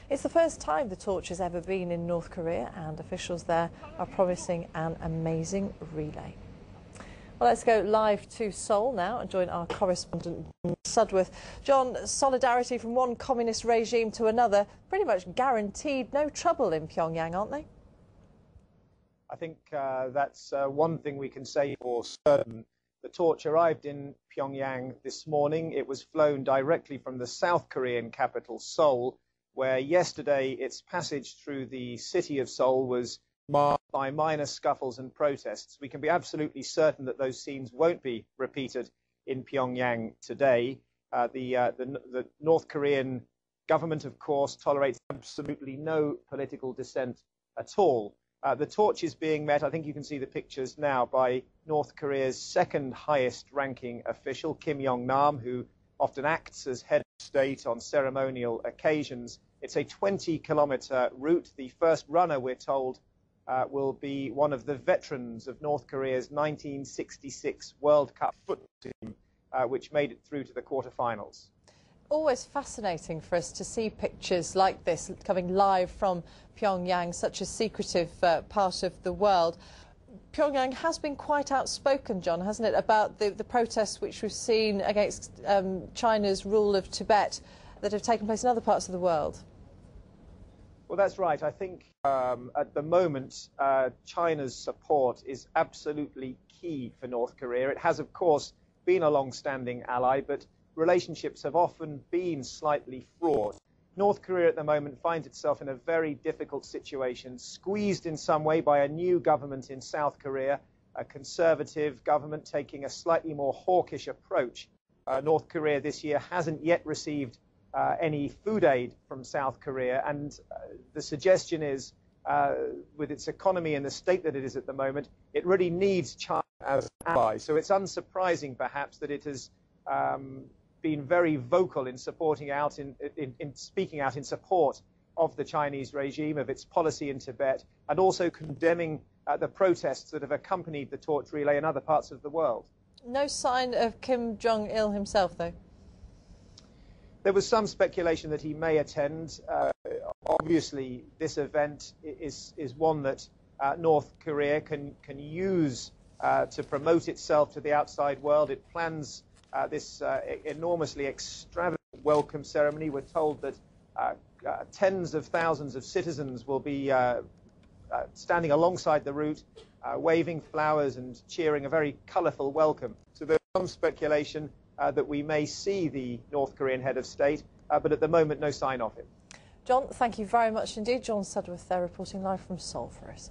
It's the first time the torch has ever been in North Korea, and officials there are promising an amazing relay. Well, let's go live to Seoul now and join our correspondent John Sudworth. John, solidarity from one communist regime to another, pretty much guaranteed no trouble in Pyongyang, aren't they? I think that's one thing we can say for certain. The torch arrived in Pyongyang this morning. It was flown directly from the South Korean capital, Seoul, where yesterday its passage through the city of Seoul was marked by minor scuffles and protests. We can be absolutely certain that those scenes won't be repeated in Pyongyang today. The North Korean government, of course, tolerates absolutely no political dissent at all. The torch is being met, I think you can see the pictures now, by North Korea's second highest ranking official, Kim Yong-nam, who often acts as head of state on ceremonial occasions. It's a 20-kilometer route. The first runner, we're told, will be one of the veterans of North Korea's 1966 World Cup football team, which made it through to the quarterfinals. Always fascinating for us to see pictures like this coming live from Pyongyang, such a secretive part of the world. Pyongyang has been quite outspoken, John, hasn't it, about the protests which we've seen against China's rule of Tibet that have taken place in other parts of the world. Well, that's right. I think at the moment, China's support is absolutely key for North Korea. It has, of course, been a long-standing ally, but relationships have often been slightly fraught. North Korea at the moment finds itself in a very difficult situation, squeezed in some way by a new government in South Korea, a conservative government taking a slightly more hawkish approach. North Korea this year hasn't yet received any food aid from South Korea, and the suggestion is, with its economy in the state that it is at the moment, it really needs China as an ally. So it's unsurprising, perhaps, that it has been very vocal in speaking out in support of the Chinese regime, of its policy in Tibet, and also condemning the protests that have accompanied the torch relay in other parts of the world. No sign of Kim Jong-il himself, though? There was some speculation that he may attend. Obviously, this event is one that North Korea can use to promote itself to the outside world. It plans this enormously extravagant welcome ceremony. We're told that tens of thousands of citizens will be standing alongside the route, waving flowers and cheering a very colourful welcome. So there's some speculation that we may see the North Korean head of state, but at the moment, no sign of it. John, thank you very much indeed. John Sudworth there reporting live from Seoul for us.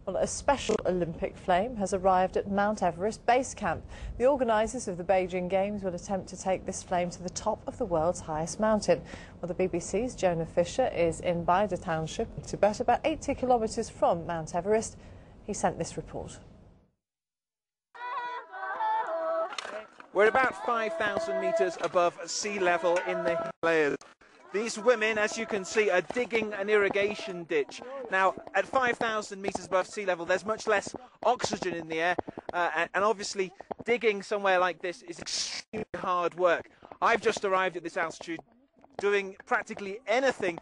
Well, a special Olympic flame has arrived at Mount Everest Base Camp. The organisers of the Beijing Games will attempt to take this flame to the top of the world's highest mountain. Well, the BBC's Jonah Fisher is in Baida Township in Tibet, about 80 kilometres from Mount Everest. He sent this report. We're about 5,000 metres above sea level in the Himalayas. These women, as you can see, are digging an irrigation ditch. Now, at 5,000 metres above sea level, there's much less oxygen in the air, and obviously digging somewhere like this is extremely hard work. I've just arrived at this altitude. Doing practically anything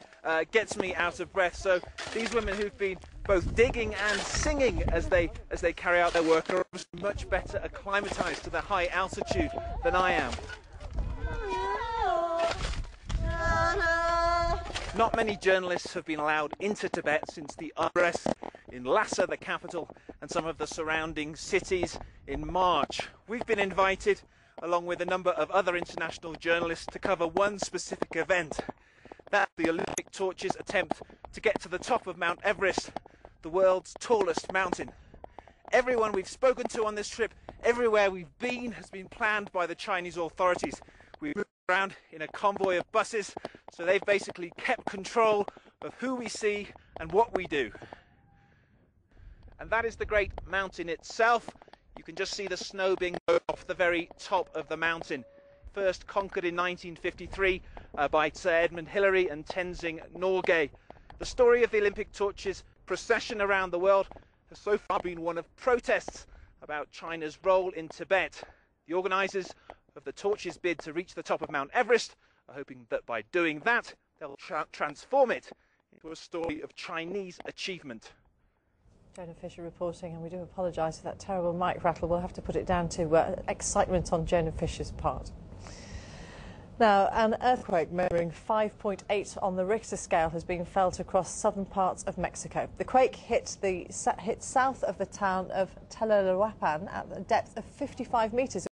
gets me out of breath. So these women who've been both digging and singing as they carry out their work are obviously much better acclimatised to the high altitude than I am. Not many journalists have been allowed into Tibet since the unrest in Lhasa, the capital, and some of the surrounding cities in March. We've been invited, along with a number of other international journalists, to cover one specific event. That's the Olympic torch's attempt to get to the top of Mount Everest, the world's tallest mountain. Everyone we've spoken to on this trip, everywhere we've been, has been planned by the Chinese authorities. We've moved around in a convoy of buses, so they've basically kept control of who we see and what we do. And that is the great mountain itself. You can just see the snow being blown off the very top of the mountain. First conquered in 1953 by Sir Edmund Hillary and Tenzing Norgay. The story of the Olympic torch's procession around the world has so far been one of protests about China's role in Tibet. The organisers of the torch's bid to reach the top of Mount Everest are hoping that by doing that, they'll transform it into a story of Chinese achievement. Jonah Fisher reporting, and we do apologise for that terrible mic rattle. We'll have to put it down to excitement on Jonah Fisher's part. Now, an earthquake measuring 5.8 on the Richter scale has been felt across southern parts of Mexico. The quake hit south of the town of Telolapan at a depth of 55 metres.